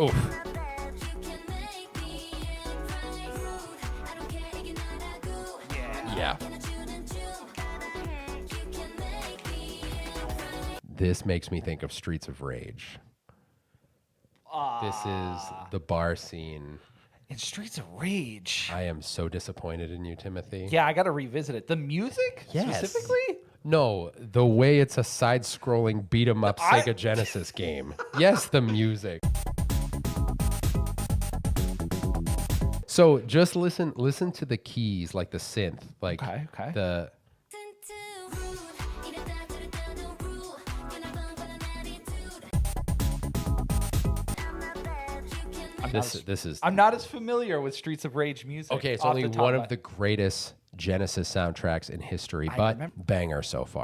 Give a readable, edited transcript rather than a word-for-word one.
Oof. Yeah. This makes me think of Streets of Rage. This is the bar scene. In Streets of Rage. I am so disappointed in you, Timothy. Yeah, I got to revisit it. The music specifically? No, the way it's a side-scrolling beat-em-up Sega Genesis game. Yes, the music. So just listen to the keys, like the synth, like okay. the. This is. I'm not as familiar with Streets of Rage music. Okay, it's only one of the greatest Genesis soundtracks in history, but banger so far.